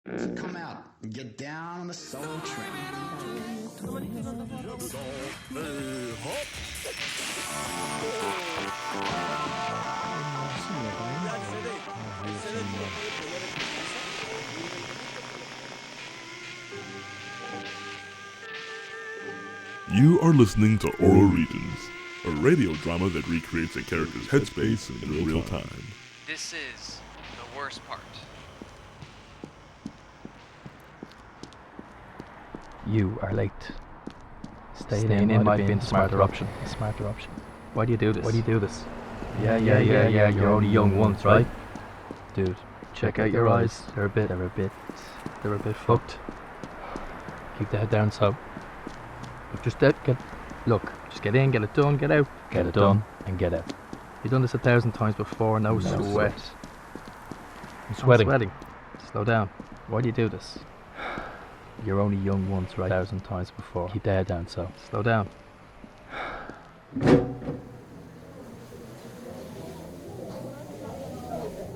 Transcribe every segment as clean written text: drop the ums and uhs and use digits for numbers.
So come out and get down on the soul train. You are listening to Aural Regions, a radio drama that recreates a character's headspace in real time. This is the worst part. You are late. Staying in might be a smarter option. Why do you do this? Yeah, you're only young once, right? Dude, check out your eyes. They're a bit fucked. Keep the head down, so. Just get in, get it done, get out. Get it done and get out. You've done this 1,000 times before, no sweat. I'm sweating. Slow down. Why do you do this? You're only young once, right? 1,000 times before. Keep the head down, so. Slow down.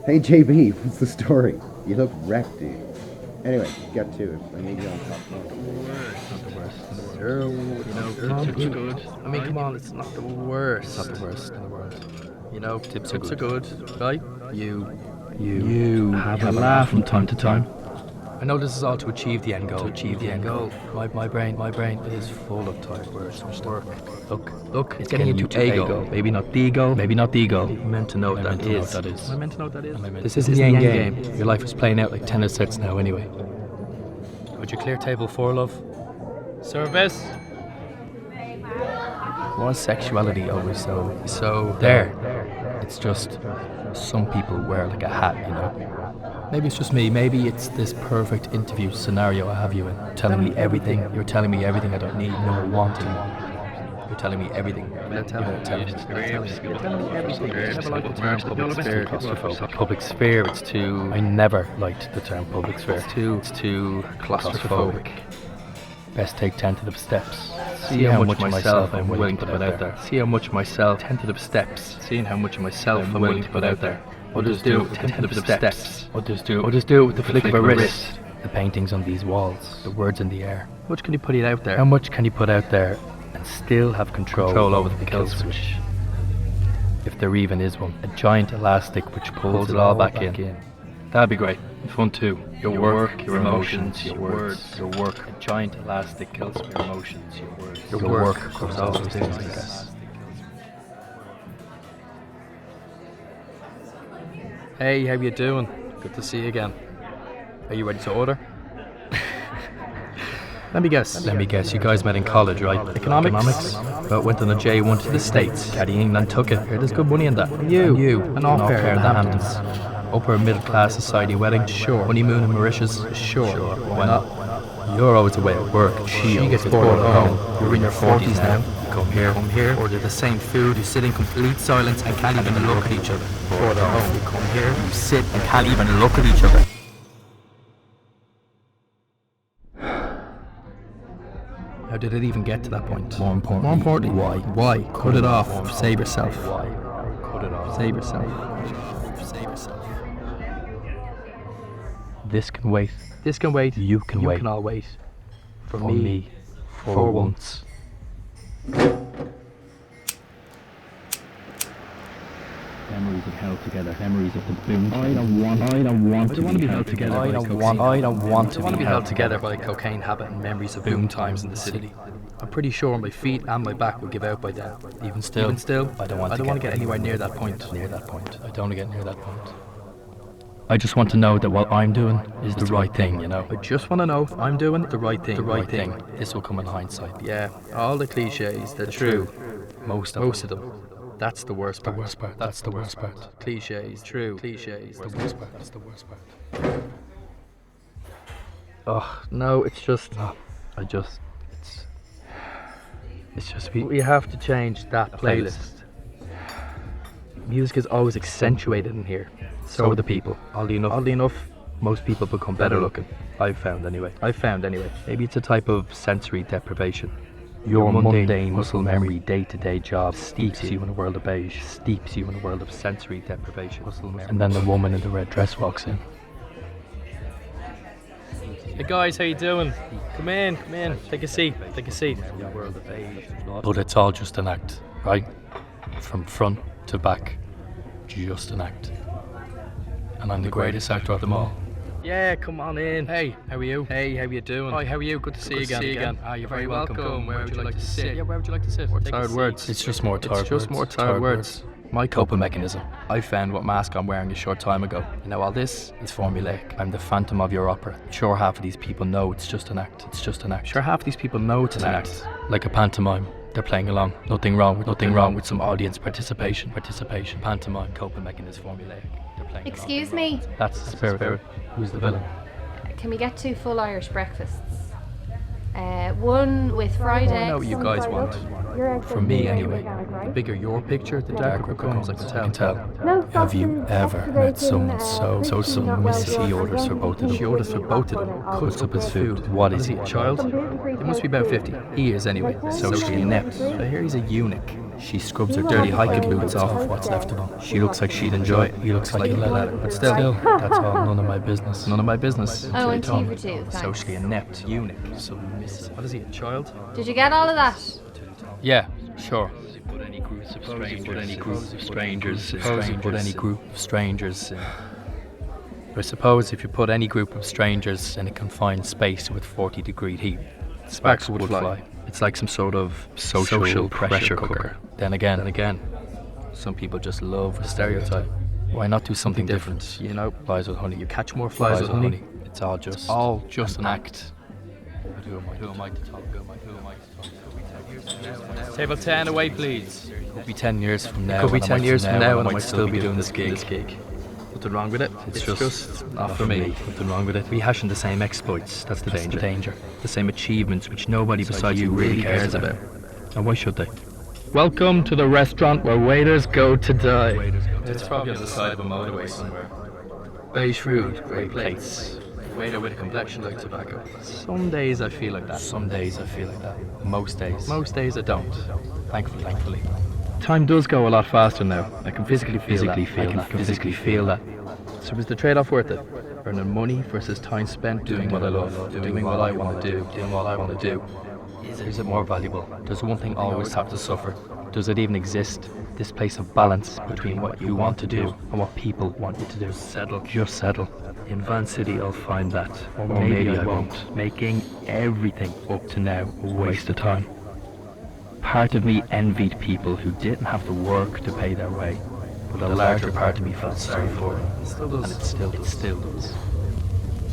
Hey JB, what's the story? You look wrecked, dude. Anyway, get to it. I need you on top now. Not the worst in the world. Tips are good. I mean, come on, it's not the worst. Not the worst in the world. Tips are good, right? You have a laugh from time to time. I know this is all to achieve the end goal. My brain is full of tired words from work. Look, it's getting into ego. Maybe not the ego. I meant to know what that is. This isn't the end game. Your life is playing out like tennis sets now anyway. Would you clear table 4, love? Service. Why is sexuality always so there? It's just some people wear like a hat, Maybe it's just me. Maybe it's this perfect interview scenario I have you in. Telling me everything. You're telling me everything I don't need nor want to know. You're telling me everything. You're telling me everything. I never liked the term public sphere. Public sphere. I never liked the term public sphere. It's too claustrophobic. Best take tentative steps. See how much of myself I'm willing to put out there. Tentative steps. Seeing how much of myself I'm willing to put out there. Others do it with tentative steps. Others do it with the flick of a wrist. The paintings on these walls, the words in the air. How much can you put out there and still have control over the kill switch? If there even is one. A giant elastic which pulls it all back in. That'd be great. Fun too. Your work, your emotions, your words. Your work. A giant elastic kills your emotions, your words. Your work covers all those things, I guess. Hey, how you doing? Good to see you again. Are you ready to order? Let me guess. You guys met in college, right? Economics? But went on a J1 to the States. Caddy England took it. There's good money in that. And you. An off pair in the Hamptons. Upper middle class society wedding. Sure. Honeymoon in Mauritius. Sure. Why not? You're always away at work. She gets bored at home. You're in your 40s now. You come here, order the same food, you sit in complete silence and can't even look at each other. Bored at home. You come here, you sit and can't even look at each other. How did it even get to that point? More importantly, why? Cut it off. Save yourself. Why? Cut it off. Save yourself. This can wait. You can all wait. For me. For once. Memories of held together. Memories of the boom. I don't want to be held together. I don't want to be held together by cocaine habit and memories of boom times in the city. I'm pretty sure my feet and my back will give out by then. Even still, I don't want to get anywhere near that point. I don't want to get near that point. I just want to know that what I'm doing is the right thing, I just want to know I'm doing the right thing. This will come in hindsight. Yeah, all the cliches, they're true. Most of them. That's the worst part. That's the worst part. Cliches, true. Cliches, the worst part. That's the worst part. Oh, no, it's just... It's just... We have to change that playlist. Music is always accentuated in here. So are the people. Oddly enough, most people become better looking. I've found anyway. Maybe it's a type of sensory deprivation. Your mundane muscle memory day-to-day job steeps you in a world of beige, steeps you in a world of sensory deprivation. And then the woman in the red dress walks in. Hey guys, how you doing? Come in. Take a seat. But it's all just an act, right? From front to back, just an act. And I'm the greatest actor of them all. Yeah, come on in. Hey, how are you? Hey, how you doing? Hi, how are you? Good to see you again. Ah, you're very welcome. Where would you like to sit? Yeah, where would you like to sit? More tired words. It's just more tired words. My coping mechanism. I found what mask I'm wearing a short time ago. You know, all this is formulaic. I'm the phantom of your opera. Sure, half of these people know it's just an act. Sure, half of these people know it's an act. Like a pantomime. They're playing along. Nothing wrong with some audience participation. Pantomime, coping mechanism, formulaic. They're playing Excuse me. That's the spirit. Who's the villain? Can we get 2 full Irish breakfasts? One with fried eggs. I know what you guys want. From me, anyway. The bigger your picture, the darker it becomes, I can tell. Have you ever met someone so submissive? She orders for both of them. Cooks up his food. What is he, a child? He must be about 50. He is, anyway. Socially inept. I hear he's a eunuch. She scrubs her dirty hiking boots off of what's left of him. She looks like she'd enjoy it. He looks like he'd let her. But still, that's all none of my business. Oh, and 2 for 2, thanks. Socially inept, eunuch, submissive. What is he, a child? Did you get all of that? Yeah, sure. Put any group of strangers. I suppose if you put any group of strangers in a confined space with 40-degree heat, sparks would fly. It's like some sort of social pressure cooker. Then again, some people just love the stereotype. Why not do something different? You know, flies with honey. You catch more flies with honey. It's all just an act. Who am I to talk? Table 10 away, please. Could be 10 years from now. And I might still be doing this gig. Nothing wrong with it. It's just not for me. Nothing wrong with it. Rehashing the same exploits. That's the danger. The same achievements which nobody besides you really cares about. And why should they? Welcome to the restaurant where waiters go to die. It's probably on the side of a motorway somewhere. Beige food, grey plates. Waiter with a complexion like tobacco. Some days I feel like that. Most days I don't. Thankfully. Time does go a lot faster now. I can physically feel that. So is the trade-off worth it? Earning money versus time spent doing what I love, doing what I want to do. Is it more valuable? Does one thing always have to suffer? Does it even exist? This place of balance between what you want to do and what people want you to do. Just settle. In Van City I'll find that. Or maybe I won't. Making everything up to now a waste of time. Part of me envied people who didn't have to work to pay their way, but a larger part of me felt sorry for them. And it still does.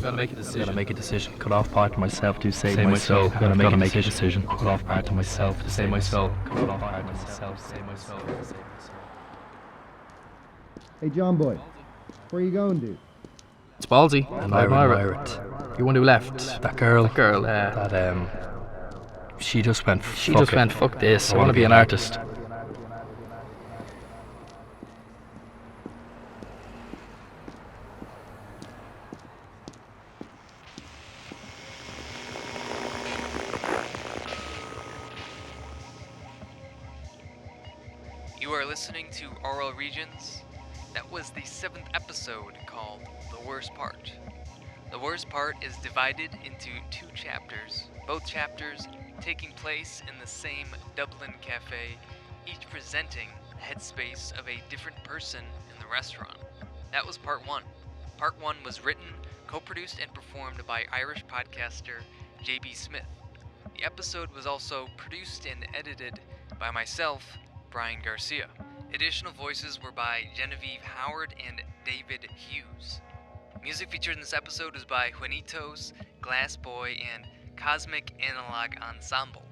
Gotta make a decision. Cut off part of myself to save my soul. Gotta make a decision. Cut off part of myself to save my soul. Cut off part of myself to save my soul. Hey, John boy, where are you going, dude? It's ballsy, and I admire it. You one who left? That girl. She just went, fuck this, I want to be an artist. You are listening to Aural Regions. That was the 7th episode called The Worst Part. The Worst Part is divided into 2 chapters, both chapters taking place in the same Dublin cafe, each presenting the headspace of a different person in the restaurant. That was part 1. Part 1 was written, co-produced, and performed by Irish podcaster J.B. Smith. The episode was also produced and edited by myself, Brian Garcia. Additional voices were by Genevieve Howard and David Hughes. Music featured in this episode is by Juanitos, Glass Boy, and Cosmic Analog Ensemble.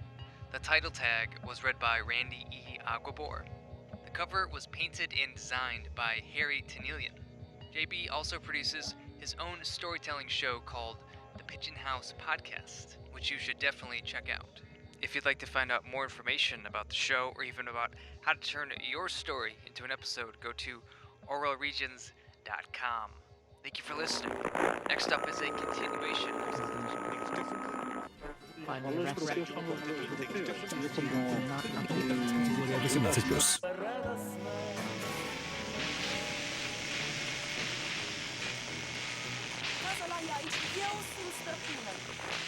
The title tag was read by Randy E. Aguebor. The cover was painted and designed by Harry Tanielyan. JB also produces his own storytelling show called The Pigeon House Podcast, which you should definitely check out. If you'd like to find out more information about the show or even about how to turn your story into an episode, go to auralregions.com. Thank you for listening. Next up is a continuation. Kazalaya istiyorsun stuff in them.